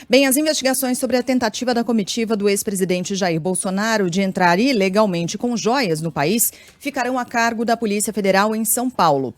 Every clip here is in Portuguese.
Bem, as investigações sobre a tentativa da comitiva do ex-presidente Jair Bolsonaro de entrar ilegalmente com joias no país ficarão a cargo da Polícia Federal em São Paulo.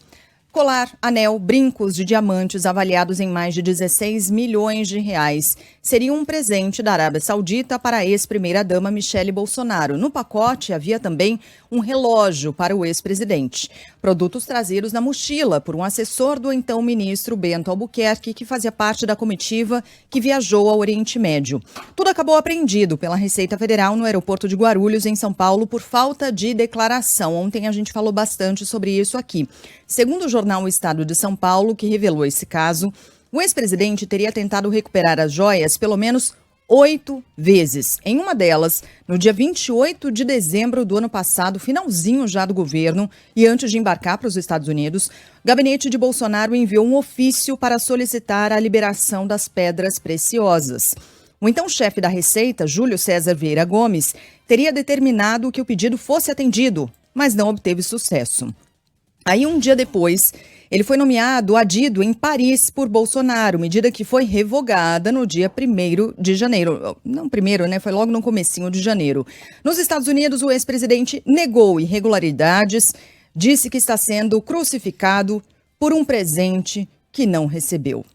Colar, anel, brincos de diamantes avaliados em mais de 16 milhões de reais seriam um presente da Arábia Saudita para a ex-primeira-dama Michele Bolsonaro. No pacote havia também um relógio para o ex-presidente. Produtos trazidos na mochila por um assessor do então ministro Bento Albuquerque, que fazia parte da comitiva que viajou ao Oriente Médio. Tudo acabou apreendido pela Receita Federal no aeroporto de Guarulhos, em São Paulo, por falta de declaração. Ontem a gente falou bastante sobre isso aqui. Segundo o jornal O Estado de São Paulo, que revelou esse caso, o ex-presidente teria tentado recuperar as joias pelo menos 8 vezes. Em uma delas, no dia 28 de dezembro do ano passado, finalzinho já do governo, e antes de embarcar para os Estados Unidos, o gabinete de Bolsonaro enviou um ofício para solicitar a liberação das pedras preciosas. O então chefe da Receita, Júlio César Vieira Gomes, teria determinado que o pedido fosse atendido, mas não obteve sucesso. Aí, um dia depois, ele foi nomeado adido em Paris por Bolsonaro, medida que foi revogada no dia 1º de janeiro. Não primeiro, né? Foi logo no comecinho de janeiro. Nos Estados Unidos, o ex-presidente negou irregularidades, disse que está sendo crucificado por um presente que não recebeu.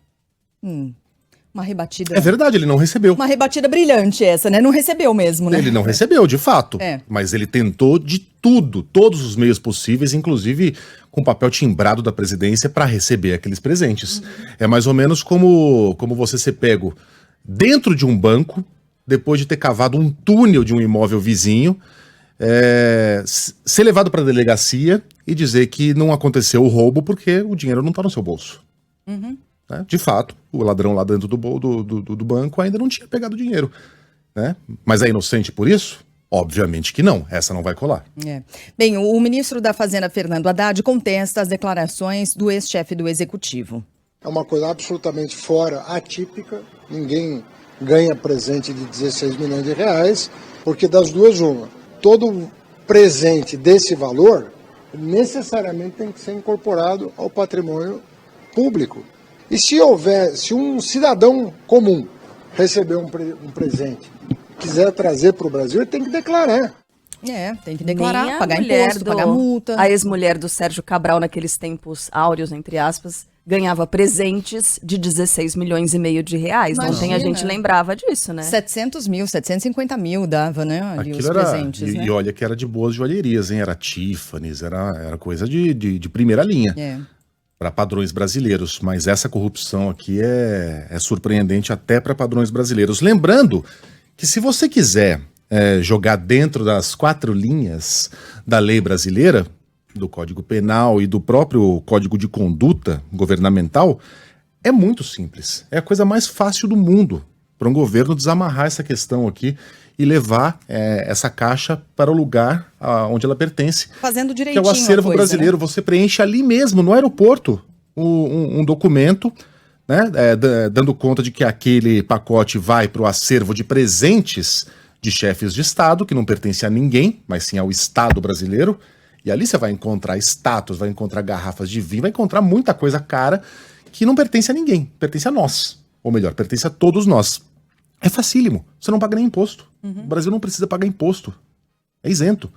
Uma rebatida... É verdade, ele não recebeu. Uma rebatida brilhante essa, né? Não recebeu mesmo, né? Ele não recebeu, de fato. Mas ele tentou de tudo, todos os meios possíveis, inclusive com papel timbrado da presidência para receber aqueles presentes. É mais ou menos como você ser pego dentro de um banco, depois de ter cavado um túnel de um imóvel vizinho, ser levado para a delegacia e dizer que não aconteceu o roubo porque o dinheiro não está no seu bolso. De fato, o ladrão lá dentro do banco ainda não tinha pegado dinheiro. Né? Mas é inocente por isso? Obviamente que não, essa não vai colar. Bem, o ministro da Fazenda, Fernando Haddad, contesta as declarações do ex-chefe do Executivo. É uma coisa absolutamente fora, atípica, ninguém ganha presente de 16 milhões de reais, porque das duas uma, todo presente desse valor necessariamente tem que ser incorporado ao patrimônio público. E se um cidadão comum receber um presente, quiser trazer para o Brasil, ele tem que declarar. Tem que declarar, pagar imposto, pagar multa. A ex-mulher do Sérgio Cabral, naqueles tempos áureos, entre aspas, ganhava presentes de 16 milhões e meio de reais. Imagina. Ontem a gente lembrava disso, né? 700 mil, 750 mil dava, né? Ali aquilo os presentes, e olha que era de boas joalherias, hein? Era Tiffany's, era coisa de primeira linha. Para padrões brasileiros, mas essa corrupção aqui é surpreendente até para padrões brasileiros. Lembrando que se você quiser jogar dentro das 4 linhas da lei brasileira, do Código Penal e do próprio Código de Conduta Governamental, é muito simples. É a coisa mais fácil do mundo para um governo desamarrar essa questão aqui e levar essa caixa para o lugar onde ela pertence. Fazendo direitinho. Que é o acervo brasileiro. Né? Você preenche ali mesmo, no aeroporto, um documento, né, dando conta de que aquele pacote vai para o acervo de presentes de chefes de Estado, que não pertence a ninguém, mas sim ao Estado brasileiro. E ali você vai encontrar estátuas, vai encontrar garrafas de vinho, vai encontrar muita coisa cara que não pertence a ninguém, pertence a nós. Ou melhor, pertence a todos nós. É facílimo, você não paga nem imposto. O Brasil não precisa pagar imposto. É isento.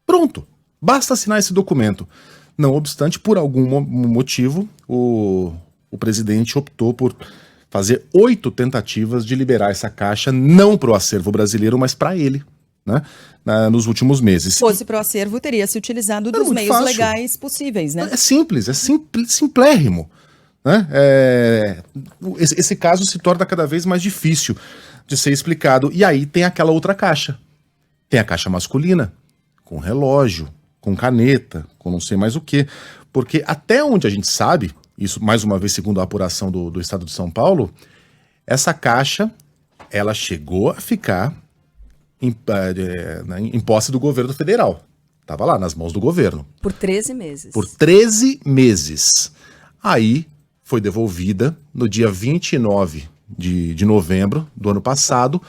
Pronto, basta assinar esse documento. Não obstante, por algum motivo, o presidente optou por fazer 8 tentativas de liberar essa caixa, não para o acervo brasileiro, mas para ele, né, nos últimos meses. Se fosse para o acervo, teria se utilizado dos meios fácil. Legais possíveis, né? É simples, simplérrimo. Né? Esse caso se torna cada vez mais difícil de ser explicado. E aí tem aquela outra caixa. Tem a caixa masculina, com relógio, com caneta, com não sei mais o quê. Porque até onde a gente sabe, isso mais uma vez segundo a apuração do Estado de São Paulo, essa caixa, ela chegou a ficar em posse do governo federal. Estava lá, nas mãos do governo. Por 13 meses. Por 13 meses. Aí foi devolvida no dia 29 de novembro do ano passado,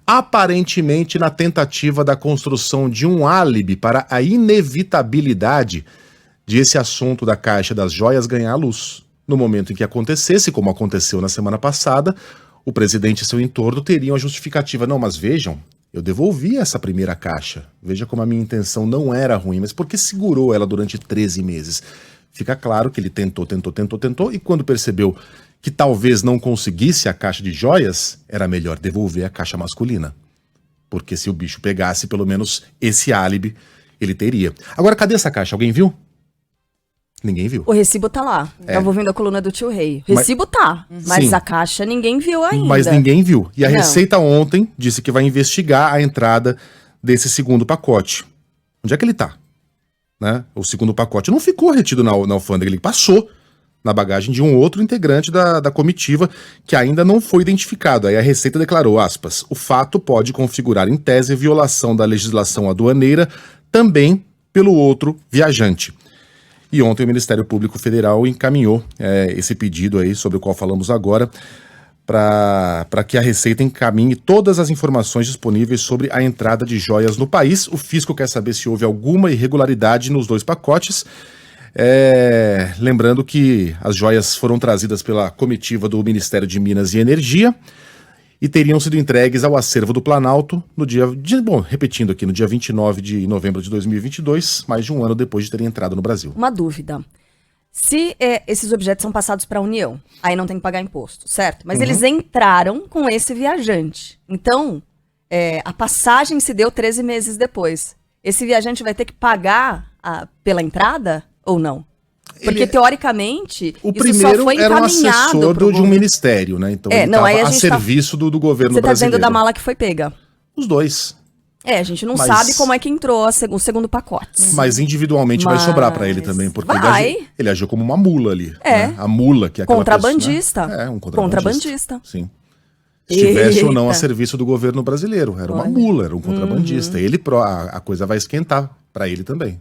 aparentemente na tentativa da construção de um álibi para a inevitabilidade de esse assunto da Caixa das Joias ganhar luz. No momento em que acontecesse, como aconteceu na semana passada, o presidente e seu entorno teriam a justificativa. Não, mas vejam, eu devolvi essa primeira caixa. Veja como a minha intenção não era ruim, mas por que segurou ela durante 13 meses? Fica claro que ele tentou, e quando percebeu que talvez não conseguisse a caixa de joias, era melhor devolver a caixa masculina. Porque se o bicho pegasse, pelo menos esse álibi ele teria. Agora, cadê essa caixa? Alguém viu? Ninguém viu. O recibo tá lá. Tava ouvindo a coluna do Tio Rei. O recibo tá, mas Sim. a caixa ninguém viu ainda. Mas ninguém viu. E a Não. Receita ontem disse que vai investigar a entrada desse segundo pacote. Onde é que ele tá? Né? O segundo pacote não ficou retido na alfândega, ele passou na bagagem de um outro integrante da comitiva que ainda não foi identificado. Aí a Receita declarou, aspas, o fato pode configurar em tese violação da legislação aduaneira também pelo outro viajante. E ontem o Ministério Público Federal encaminhou esse pedido aí, sobre o qual falamos agora, para que a Receita encaminhe todas as informações disponíveis sobre a entrada de joias no país. O fisco quer saber se houve alguma irregularidade nos 2 pacotes. Lembrando que as joias foram trazidas pela comitiva do Ministério de Minas e Energia e teriam sido entregues ao acervo do Planalto no dia 29 de novembro de 2022, mais de um ano depois de terem entrado no Brasil. Uma dúvida. Se esses objetos são passados para a União, aí não tem que pagar imposto, certo? Mas eles entraram com esse viajante. Então, a passagem se deu 13 meses depois. Esse viajante vai ter que pagar pela entrada ou não? Porque, teoricamente, O isso primeiro só foi era um encaminhado assessor pro de um ministério, né? Então ele não, aí estava a a gente serviço do governo Você tá brasileiro. dizendo da mala que foi pega. Os dois. A gente não Mas- sabe como é que entrou o segundo pacote. Mas individualmente vai sobrar para ele também, porque ele agiu como uma mula ali. Né? A mula, que é aquela Contrabandista. pessoa, né? Um Contrabandista. Sim. Estivesse ou não a Eita. serviço do governo brasileiro. Era uma mula, era um contrabandista. A coisa vai esquentar para ele também.